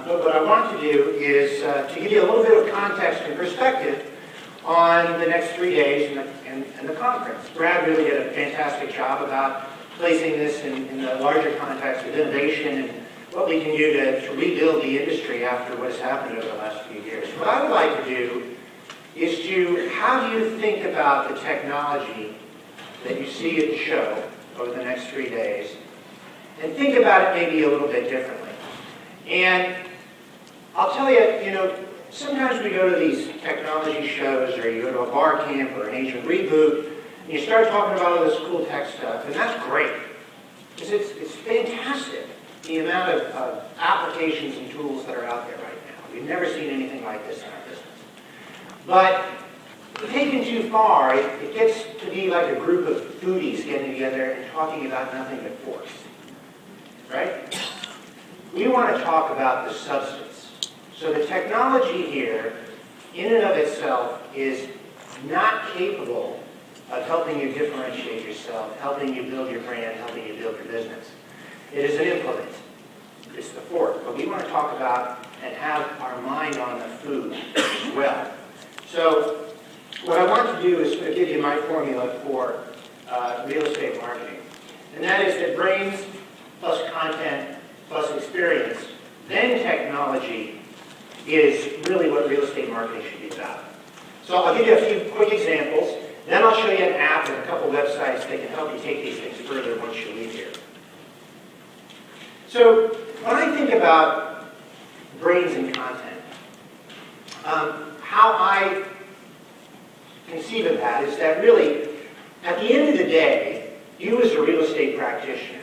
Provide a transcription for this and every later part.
But what I want to do is to give you a little bit of context and perspective on the next 3 days and the conference. Brad really did a fantastic job about placing this in the larger context of innovation and what we can do to rebuild the industry after what has happened over the last few years. What I would like to do is to have you think about the technology that you see at the show over the next 3 days and think about it maybe a little bit differently. And I'll tell you, sometimes we go to these technology shows or you go to a bar camp or an Asian reboot and you start talking about all this cool tech stuff, and that's great. Because it's fantastic, the amount of applications and tools that are out there right now. We've never seen anything like this in our business. But taken too far, it gets to be like a group of foodies getting together and talking about nothing but forks. Right? We want to talk about the substance. So the technology here, in and of itself, is not capable of helping you differentiate yourself, helping you build your brand, helping you build your business. It is an implement. It's the fork. But we want to talk about and have our mind on the food as well. So what I want to do is sort of give you my formula for real estate marketing. And that is that brains plus content plus experience, then technology, is really what real estate marketing should be about. So I'll give you a few quick examples. Then I'll show you an app and a couple websites that can help you take these things further once you leave here. So when I think about brains and content, how I conceive of that is that really, at the end of the day, you as a real estate practitioner,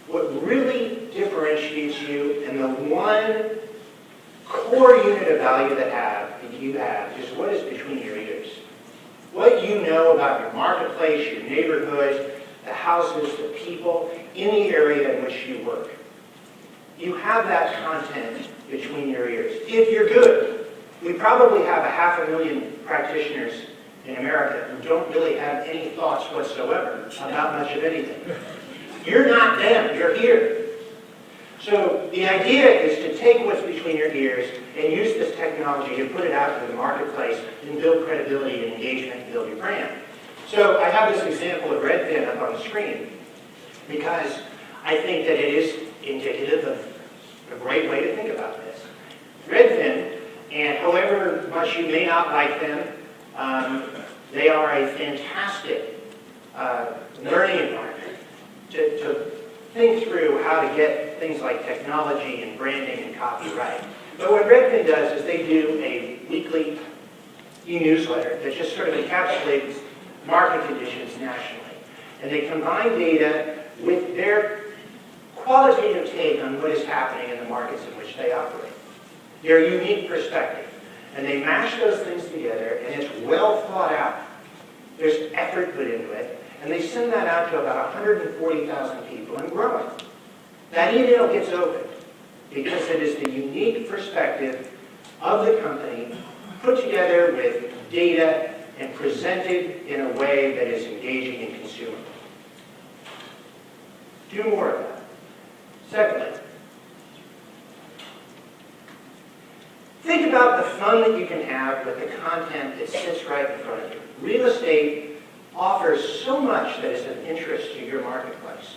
what really differentiates you and the one core unit of value that you have is what is between your ears. What you know about your marketplace, your neighborhood, the houses, the people in the area in which you work. You have that content between your ears. If you're good, we probably have 500,000 practitioners in America who don't really have any thoughts whatsoever about much of anything. You're not them, you're here. So the idea is to take what's between your ears and use this technology to put it out into the marketplace and build credibility and engagement and build your brand. So I have this example of Redfin up on the screen because I think that it is indicative of a great way to think about this. Redfin, and however much you may not like them, they are a fantastic learning environment to think through how to get things like technology and branding and copyright. But what Redfin does is they do a weekly e-newsletter that just sort of encapsulates market conditions nationally. And they combine data with their qualitative take on what is happening in the markets in which they operate. Their unique perspective. And they mash those things together, and it's well thought out. There's effort put into it. And they send that out to about 140,000 people and growing. That email gets opened because it is the unique perspective of the company put together with data and presented in a way that is engaging and consumable. Do more of that. Secondly, think about the fun that you can have with the content that sits right in front of you. Real estate offers so much that is of interest to your marketplace.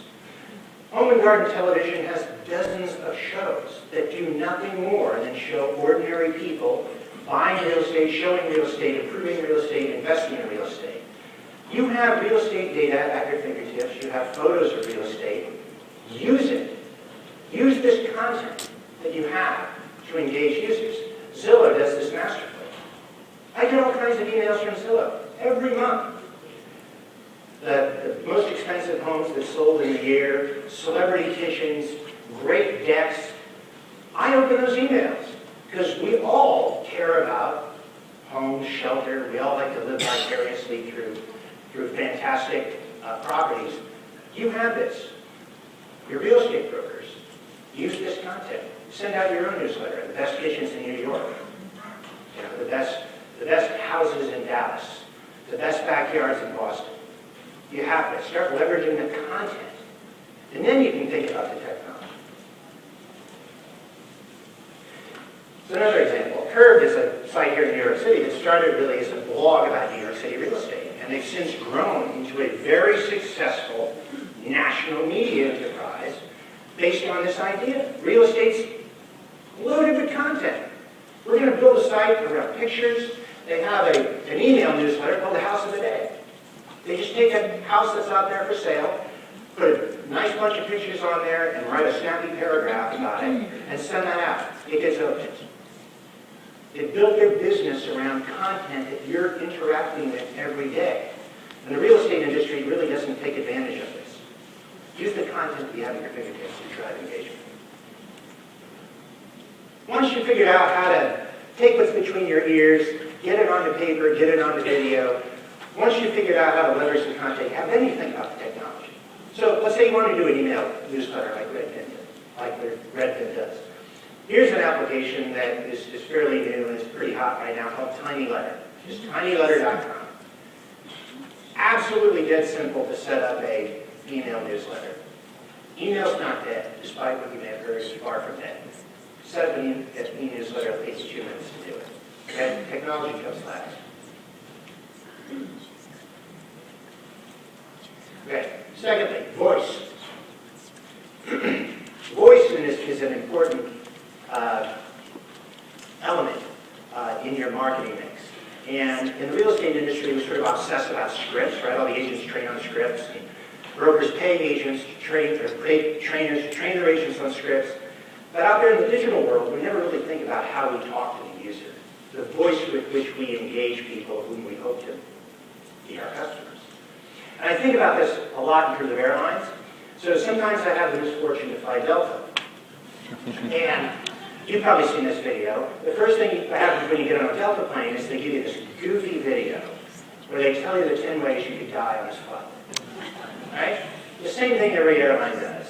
Home and Garden Television has dozens of shows that do nothing more than show ordinary people buying real estate, showing real estate, improving real estate, investing in real estate. You have real estate data at your fingertips. You have photos of real estate. Use it. Use this content that you have to engage users. Zillow does this masterfully. I get all kinds of emails from Zillow every month. The most expensive homes that sold in the year, celebrity kitchens, great decks. I open those emails because we all care about home, shelter. We all like to live vicariously through fantastic properties. You have this. Your real estate brokers, use this content. Send out your own newsletter. The best kitchens in New York. The best houses in Dallas. The best backyards in Boston. You have to start leveraging the content. And then you can think about the technology. So another example, Curb is a site here in New York City that started really as a blog about New York City real estate, and they've since grown into a very successful national media enterprise based on this idea. Real estate's loaded with content. We're going to build a site, we're going to have pictures. They have an email newsletter called the House of the Day. They just take a house that's out there for sale, put a nice bunch of pictures on there, and write a snappy paragraph about it, and send that out. It gets opened. They built their business around content that you're interacting with every day. And the real estate industry really doesn't take advantage of this. Use the content that you have at your fingertips to drive engagement. Once you figured out how to take what's between your ears, get it onto paper, get it onto video, once you figured out how to leverage the content, then you think about the technology. So let's say you want to do an email newsletter like Redfin does. Here's an application that is fairly new and is pretty hot right now called TinyLetter. Just tinyletter.com. Absolutely dead simple to set up an email newsletter. Email's not dead, despite what you may have heard, it's far from dead. Set up an e-newsletter, it takes you 2 minutes to do it. Okay? Technology comes last. Okay. Secondly, voice. Voice is an important element in your marketing mix. And in the real estate industry, we're sort of obsessed about scripts, right? All the agents train on scripts, and brokers pay agents to train, or pay trainers to train their agents on scripts. But out there in the digital world, we never really think about how we talk to the user, the voice with which we engage people whom we hope to be our customers. And I think about this a lot in terms of airlines. So sometimes I have the misfortune to fly Delta. And you've probably seen this video. The first thing that happens when you get on a Delta plane is they give you this goofy video where they tell you the 10 ways you could die on this flight. Right? The same thing every airline does.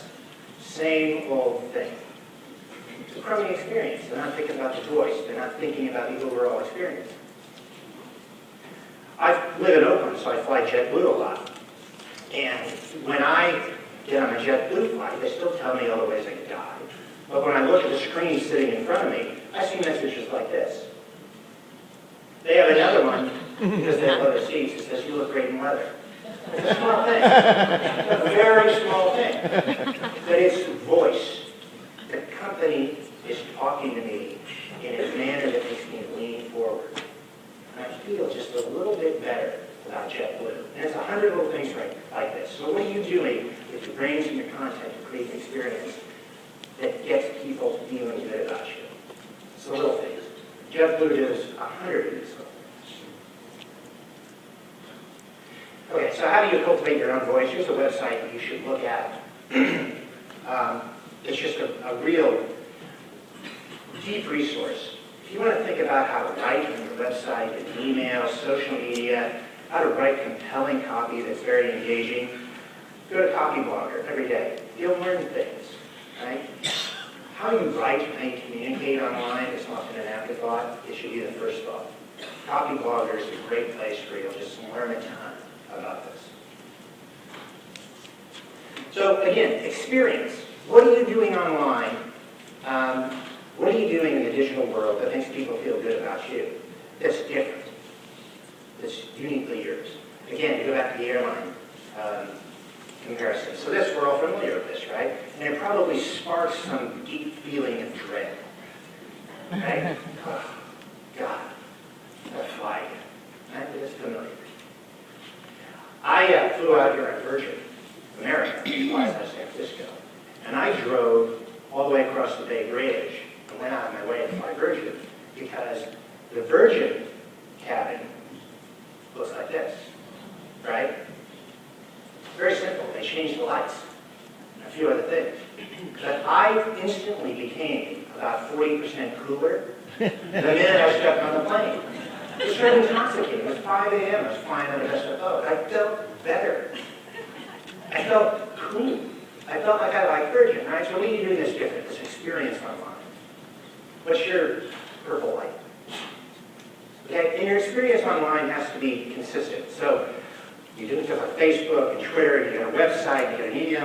Same old thing. It's a crummy experience. They're not thinking about the voice. They're not thinking about the overall experience. I live in Oakland, so I fly JetBlue a lot. And when I get on a JetBlue flight, they still tell me all the ways I could die. But when I look at the screen sitting in front of me, I see messages like this. They have another one, because they have other seats, that says, "You look great in leather." It's a small thing. It's a very small thing. But it's voice. The company is talking to me in a manner that makes me lean forward. And I feel just a little bit better about JetBlue. And it's 100 little things like this. So what are you doing with your brains and your content to create an experience that gets people feeling good about you? It's the little things. JetBlue does 100 of these little things. Okay, so how do you cultivate your own voice? Here's a website that you should look at. It's just a real deep resource. If you want to think about how to write on your website, and email, social media, how to write compelling copy that's very engaging, go to Copyblogger every day. You'll learn things, right? How you write and how you communicate online is often an afterthought. It should be the first thought. Copyblogger is a great place where you'll just learn a ton about this. So again, experience. What are you doing online? What are you doing in the digital world that makes people feel good about you? That's different. That's uniquely yours. Again, to go back to the airline comparison. So this, we're all familiar with this, right? And it probably sparks some deep feeling of dread. Right? Oh, God, that flight. Right? It's familiar. I flew out here on Virgin America, flies out of San Francisco, and I drove all the way across the Bay Bridge and went out of my way to fly Virgin because the Virgin cabin looks like this, right? Very simple. They changed the lights and a few other things. But I instantly became about 40% cooler the minute I stepped on the plane. It was very intoxicating. It was 5 a.m. I was flying on the SFO. I felt better. I felt cool. I felt like I liked Virgin, right? So what are you doing this different, this experience online? What's your purple light? Okay, and your experience online has to be consistent. So you do it on Facebook and Twitter, you get a website, you get an email.